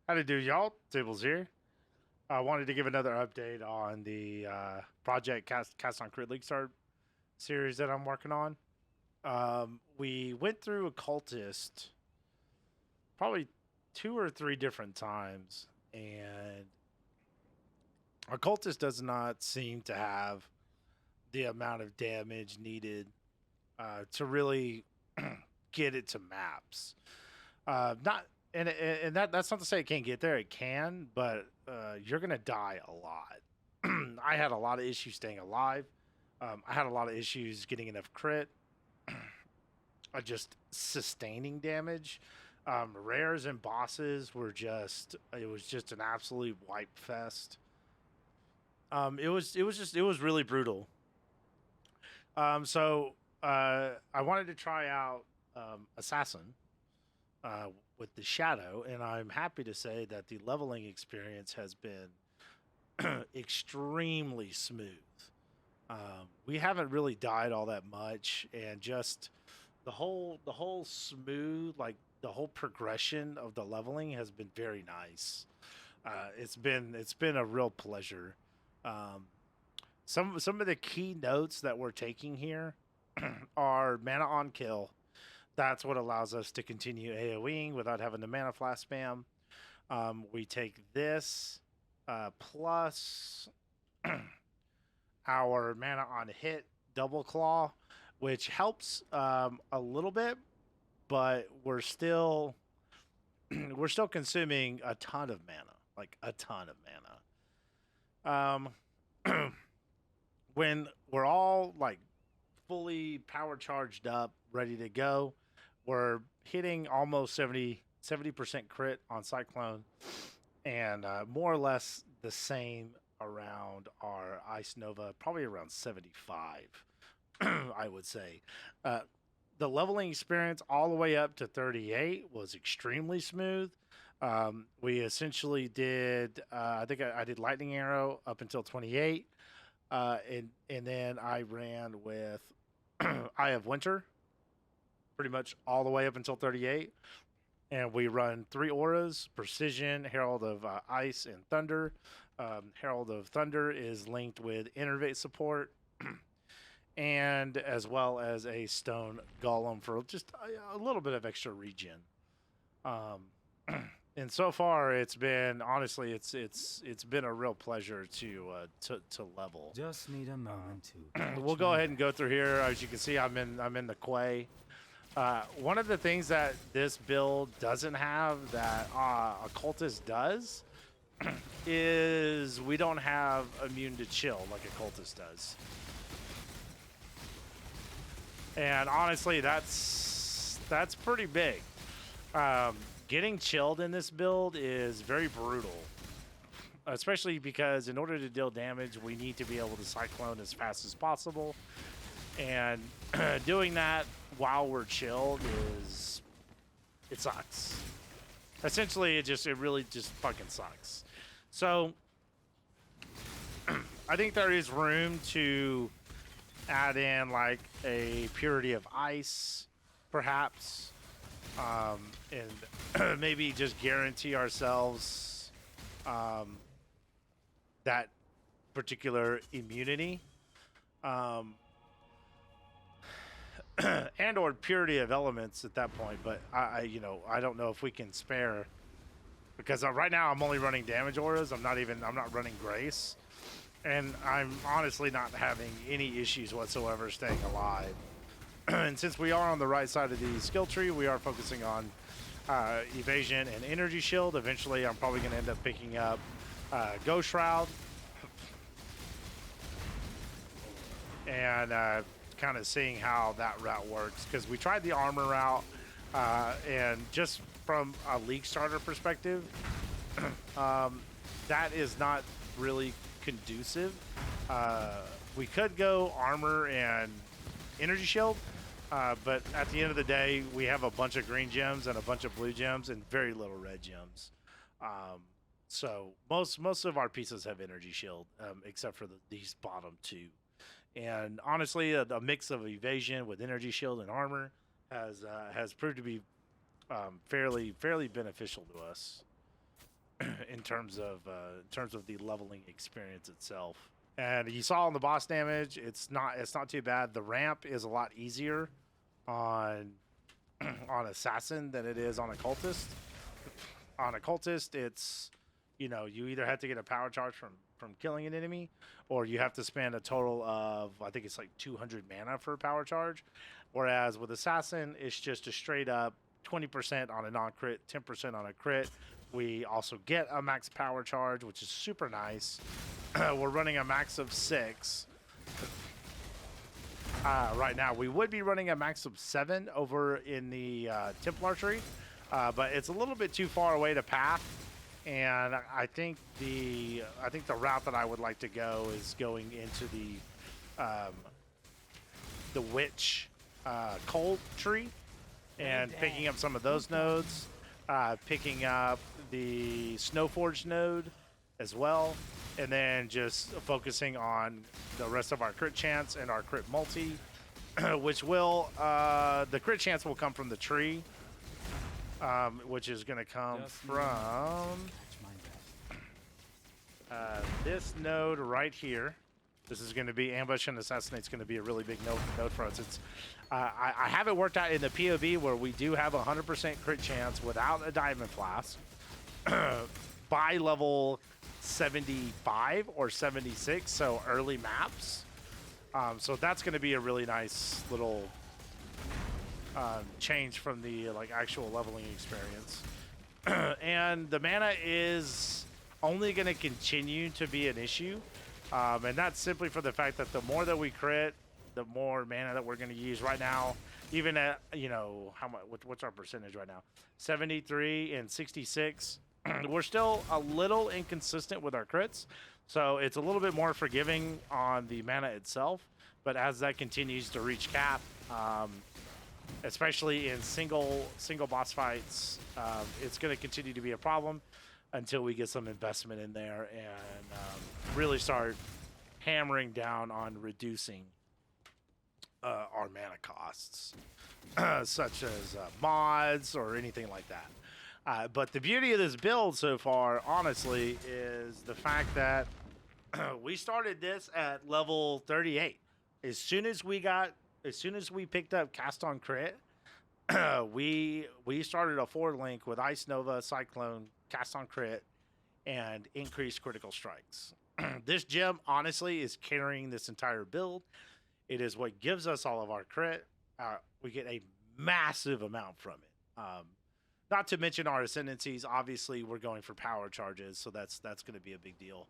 How to do, y'all? Tables here. I wanted to give another update on the Project Cast on Crit League Start series that I'm working on. We went through Occultist probably 2 or 3 different times, and Occultist does not seem to have the amount of damage needed to really get it to maps. Not and that's not to say it can't get there. It can, but you're gonna die a lot. I had a lot of issues staying alive. I had a lot of issues getting enough crit. Just sustaining damage. Rares and bosses were just it was just an absolute wipe fest. It was really brutal. So I wanted to try out Assassin with the Shadow, and I'm happy to say that the leveling experience has been extremely smooth. We haven't really died all that much, and just the whole smooth, like the whole progression of the leveling has been very nice. It's been a real pleasure. Um, some of the key notes that we're taking here are mana on kill. That's what allows us to continue AoEing without having to mana flash spam. We take this plus our mana on hit double claw, which helps a little bit, but we're still consuming a ton of mana, like a ton of mana. When we're all like fully power charged up, ready to go, we're hitting almost 70% crit on Cyclone, and more or less the same around our Ice Nova, probably around 75, I would say. Uh, the leveling experience all the way up to 38 was extremely smooth. We essentially did, I think I did Lightning Arrow up until 28, and then I ran with Eye of Winter pretty much all the way up until 38. And we run 3 auras: Precision, Herald of Ice, and Thunder. Herald of Thunder is linked with Innervate support, and as well as a Stone Golem for just a little bit of extra regen. And so far, it's been honestly, it's been a real pleasure to level. Just need a moment to. We'll go ahead and go through here. As you can see, I'm in the Quay. One of the things that this build doesn't have that Occultist does is we don't have immune to chill like Occultist does. And honestly, that's pretty big. Getting chilled in this build is very brutal, especially because in order to deal damage, we need to be able to Cyclone as fast as possible. And doing that while we're chilled it sucks. Essentially, it really just fucking sucks. So I think there is room to add in like a Purity of Ice, perhaps, and maybe just guarantee ourselves that particular immunity. And or Purity of Elements at that point, but I don't know if we can spare, because right now I'm only running damage auras. I'm not running Grace, and I'm honestly not having any issues whatsoever staying alive. And since we are on the right side of the skill tree, we are focusing on evasion and energy shield. Eventually, I'm probably going to end up picking up Ghost Shroud and kind of seeing how that route works, because we tried the armor route, and just from a league starter perspective, that is not really conducive. We could go armor and energy shield, but at the end of the day, we have a bunch of green gems and a bunch of blue gems and very little red gems. So most of our pieces have energy shield, except for these bottom 2. And honestly, a mix of evasion with energy shield and armor has proved to be fairly beneficial to us. in terms of the leveling experience itself. And you saw on the boss damage, it's not too bad. The ramp is a lot easier on on Assassin than it is on Occultist. On Occultist, it's you either have to get a power charge from killing an enemy, or you have to spend a total of, I think it's like 200 mana for a power charge. Whereas with Assassin, it's just a straight up 20% on a non-crit, 10% on a crit. We also get a max power charge, which is super nice. We're running a max of 6. Right now, we would be running a max of 7 over in the Templar tree, but it's a little bit too far away to path. And I think the route that I would like to go is going into the Witch Coal tree and picking up some of those nodes, picking up the Snowforge node as well, and then just focusing on the rest of our crit chance and our crit multi, which will the crit chance will come from the tree. Which is going to come from this node right here. This is going to be Ambush and Assassinate. It's going to be a really big node for us. It's I have it worked out in the POV where we do have a 100% crit chance without a Diamond Flask by level 75 or 76, so early maps. So that's going to be a really nice little change from the actual leveling experience. And the mana is only going to continue to be an issue, and that's simply for the fact that the more that we crit, the more mana that we're going to use. Right now, even at how much, what's our percentage right now, 73 and 66, we're still a little inconsistent with our crits, so it's a little bit more forgiving on the mana itself. But as that continues to reach cap, especially in single boss fights, it's going to continue to be a problem until we get some investment in there and really start hammering down on reducing our mana costs, such as mods or anything like that. But the beauty of this build so far, honestly, is the fact that we started this at level 38. As soon as we picked up Cast on Crit, we started a 4-link with Ice Nova, Cyclone, Cast on Crit, and increased critical strikes. This gem, honestly, is carrying this entire build. It is what gives us all of our crit. We get a massive amount from it. Not to mention our ascendancies. Obviously, we're going for power charges, so that's going to be a big deal.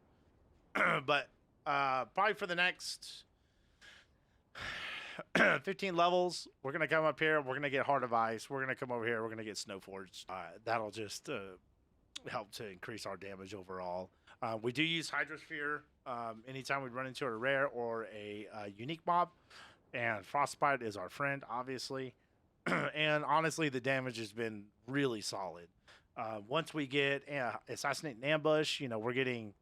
But probably for the next 15 levels, we're going to come up here. We're going to get Heart of Ice. We're going to come over here. We're going to get Snowforge. That'll just help to increase our damage overall. We do use Hydrosphere anytime we run into a rare or a unique mob. And Frostbite is our friend, obviously. And honestly, the damage has been really solid. Once we get Assassinate and Ambush, we're getting,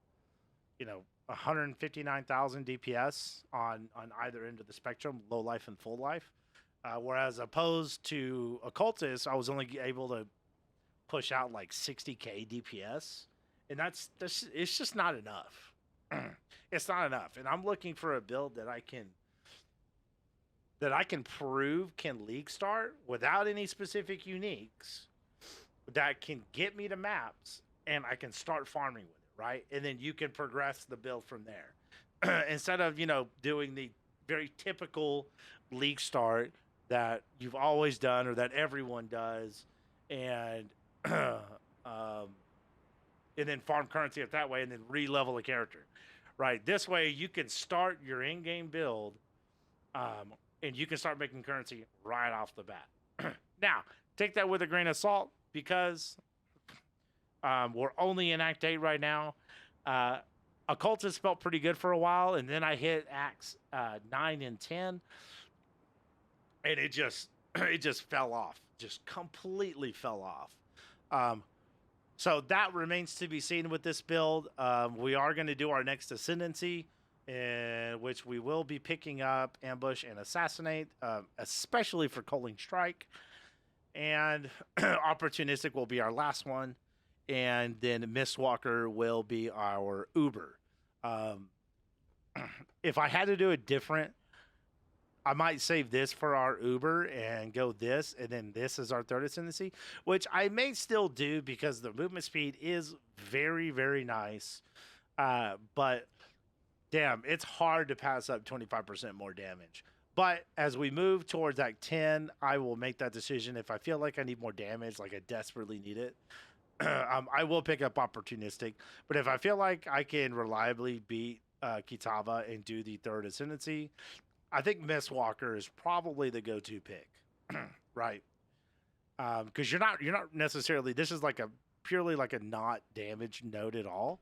159,000 DPS on either end of the spectrum, low life and full life. Whereas opposed to Occultist, I was only able to push out like 60k DPS, and it's just not enough. It's not enough, and I'm looking for a build that I can prove can league start without any specific uniques, that can get me to maps, and I can start farming with it, right? And then you can progress the build from there. Instead of, doing the very typical league start that you've always done or that everyone does, and then farm currency up that way and then re-level a character, right? This way you can start your in-game build, and you can start making currency right off the bat. Now, take that with a grain of salt, because we're only in Act 8 right now. Occultist felt pretty good for a while, and then I hit Acts 9 and 10, and it just fell off. Just completely fell off. So that remains to be seen with this build. We are going to do our next Ascendancy, in which we will be picking up Ambush and Assassinate, especially for Culling Strike. And Opportunistic will be our last one. and then Mistwalker will be our Uber. Um, if I had to do it different, I might save this for our Uber and go this, and then this is our third ascendancy, which I may still do because the movement speed is very, very nice. But damn, it's hard to pass up 25% more damage. But as we move towards Act 10, I will make that decision. If I feel like I need more damage, like I desperately need it, I will pick up Opportunistic. But if I feel like I can reliably beat Kitava and do the third ascendancy, I think Mistwalker is probably the go-to pick, right? Because you're not necessarily. This is like a purely like a not damage node at all.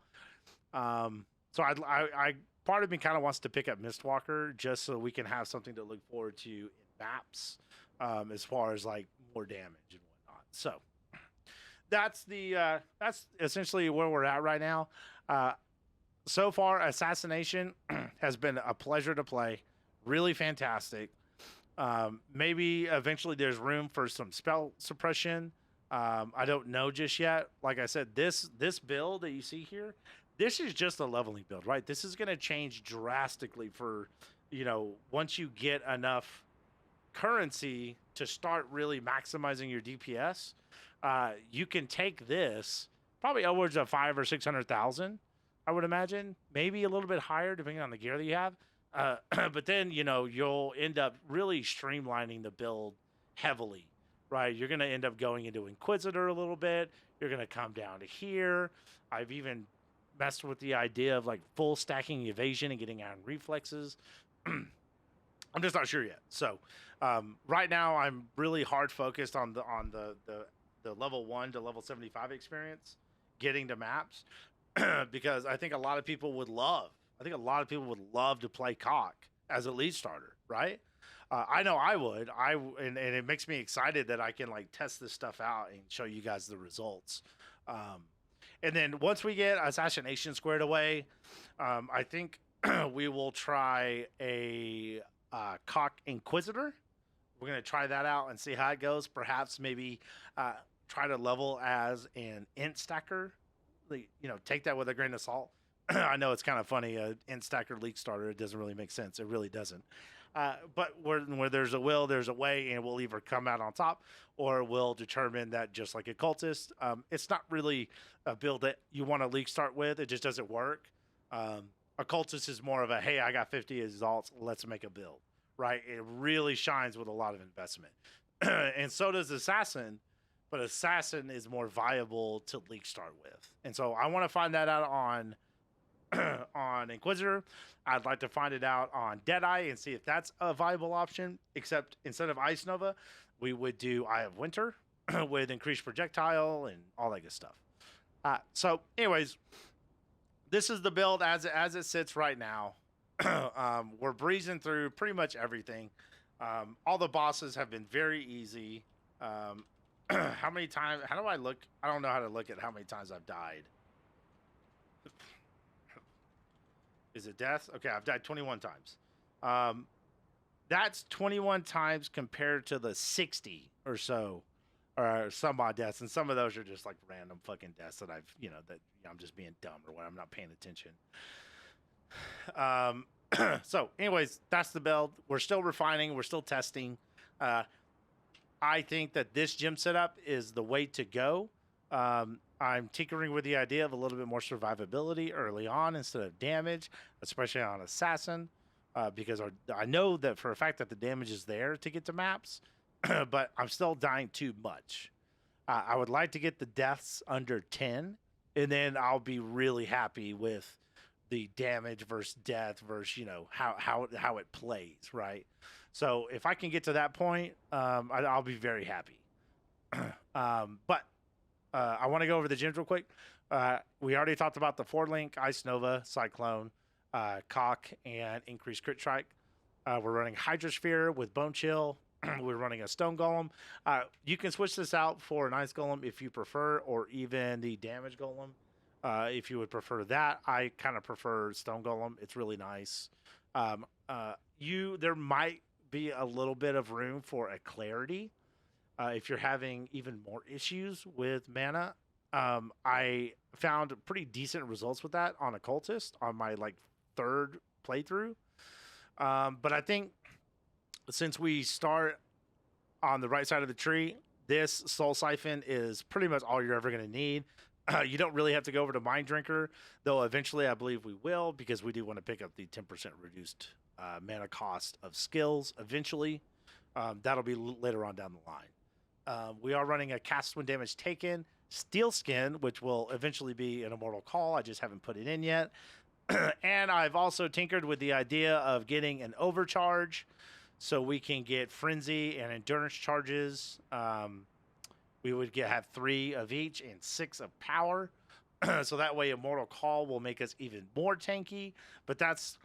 So I part of me kind of wants to pick up Mistwalker just so we can have something to look forward to in maps, as far as like more damage and whatnot. So that's essentially where we're at right now. So far, Assassination has been a pleasure to play. Really fantastic. Maybe eventually there's room for some spell suppression. I don't know just yet. Like I said, this build that you see here, this is just a leveling build, right? This is going to change drastically for, once you get enough currency to start really maximizing your DPS. You can take this probably upwards of 500,000 or 600,000, I would imagine, maybe a little bit higher depending on the gear that you have. But then, you'll end up really streamlining the build heavily, right? You're going to end up going into Inquisitor a little bit. You're going to come down to here. I've even messed with the idea of like full stacking evasion and getting iron reflexes. I'm just not sure yet. So right now I'm really hard focused on the level 1 to level 75 experience, getting to maps, because I think a lot of people would love to play CoC as a lead starter, right? I know I would. And it makes me excited that I can like test this stuff out and show you guys the results. And then once we get Assassination squared away, I think we will try a CoC Inquisitor. We're going to try that out and see how it goes. Perhaps maybe try to level as an int stacker. Take that with a grain of salt. I know it's kind of funny, int stacker leak starter. It doesn't really make sense. It really doesn't. But where there's a will, there's a way, and we'll either come out on top or we'll determine that just like Occultist, it's not really a build that you want to leak start with. It just doesn't work. Occultist is more of a, hey, I got 50 exalts, let's make a build, right? It really shines with a lot of investment. And so does Assassin, but Assassin is more viable to leak start with. And so I want to find that out on Inquisitor. I'd like to find it out on Deadeye and see if that's a viable option, except instead of Ice Nova, we would do Eye of Winter with increased projectile and all that good stuff. So anyways, this is the build as it sits right now. We're breezing through pretty much everything. All the bosses have been very easy. How many times, how do I look? I don't know how to look at how many times I've died. Is it death? Okay, I've died 21 times. That's 21 times compared to the 60 or so, or some odd deaths, and some of those are just like random fucking deaths that I've, that I'm just being dumb or what, I'm not paying attention. So, anyways, that's the build. We're still refining. We're still testing. I think that this gym setup is the way to go. I'm tinkering with the idea of a little bit more survivability early on instead of damage, especially on Assassin, because I know that for a fact that the damage is there to get to maps, but I'm still dying too much. I would like to get the deaths under 10, and then I'll be really happy with the damage versus death versus, how it plays, right? So if I can get to that point, I'll be very happy. But I want to go over the gyms real quick. We already talked about the 4-link, Ice Nova, Cyclone, CoC, and increased crit strike. We're running Hydrosphere with Bone Chill. We're running a Stone Golem. You can switch this out for an Ice Golem if you prefer, or even the Damage Golem if you would prefer that. I kind of prefer Stone Golem. It's really nice. There might be a little bit of room for a Clarity if you're having even more issues with mana. I found pretty decent results with that on Occultist on my like third playthrough. But I think since we start on the right side of the tree, this Soul Siphon is pretty much all you're ever going to need. You don't really have to go over to Mind Drinker, though eventually I believe we will, because we do want to pick up the 10% reduced mana cost of skills eventually. That'll be later on down the line. We are running a cast when damage taken Steel Skin, which will eventually be an Immortal Call. I just haven't put it in yet. And I've also tinkered with the idea of getting an overcharge so we can get Frenzy and Endurance charges. We would have 3 of each and 6 of power. So that way Immortal Call will make us even more tanky. But that's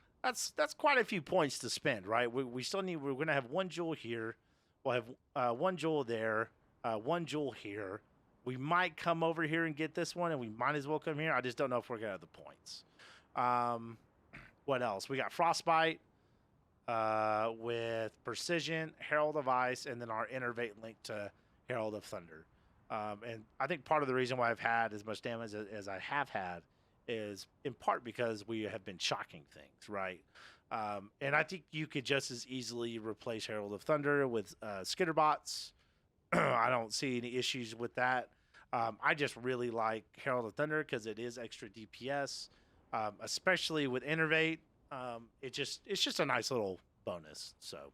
quite a few points to spend, right? We still need, we're going to have 1 jewel here. We'll have 1 jewel there, 1 jewel here. We might come over here and get this one, and we might as well come here. I just don't know if we're going to have the points. What else? We got Frostbite with Precision, Herald of Ice, and then our Innervate link to Herald of Thunder. And I think part of the reason why I've had as much damage as I have had is in part because we have been shocking things, right? And I think you could just as easily replace Herald of Thunder with Skitterbots. I don't see any issues with that. I just really like Herald of Thunder because it is extra DPS, especially with Innervate. It's just a nice little bonus. So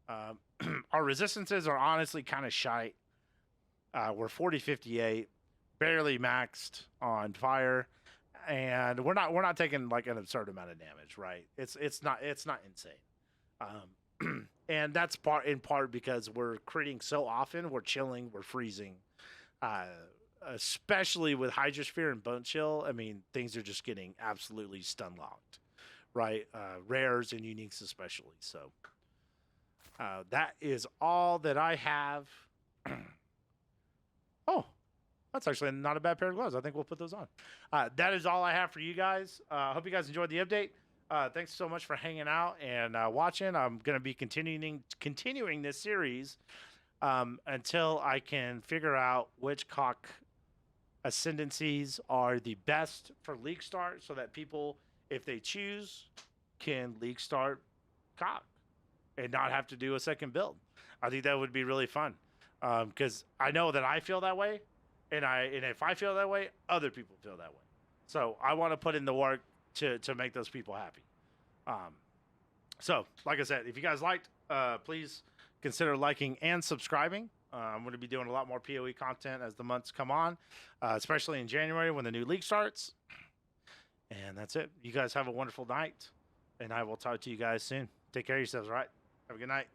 our resistances are honestly kind of shite. We're 40-58, barely maxed on fire, and we're not taking like an absurd amount of damage, right? It's not insane. And that's in part because we're critting so often. We're chilling, we're freezing, especially with Hydrosphere and Bone Chill. I mean, things are just getting absolutely stun locked, right? Rares and uniques especially. So that is all that I have. Oh, that's actually not a bad pair of gloves. I think we'll put those on. That is all I have for you guys. I hope you guys enjoyed the update. Thanks so much for hanging out and watching. I'm going to be continuing this series until I can figure out which CoC ascendancies are the best for League Start, so that people, if they choose, can League Start CoC and not have to do a second build. I think that would be really fun because I know that I feel that way, and if I feel that way, other people feel that way. So I want to put in the work to make those people happy. So like I said, if you guys liked, please consider liking and subscribing. I'm going to be doing a lot more PoE content as the months come on, especially in January when the new league starts. And that's it. You guys have a wonderful night, and I will talk to you guys soon. Take care of yourselves, all right? Have a good night.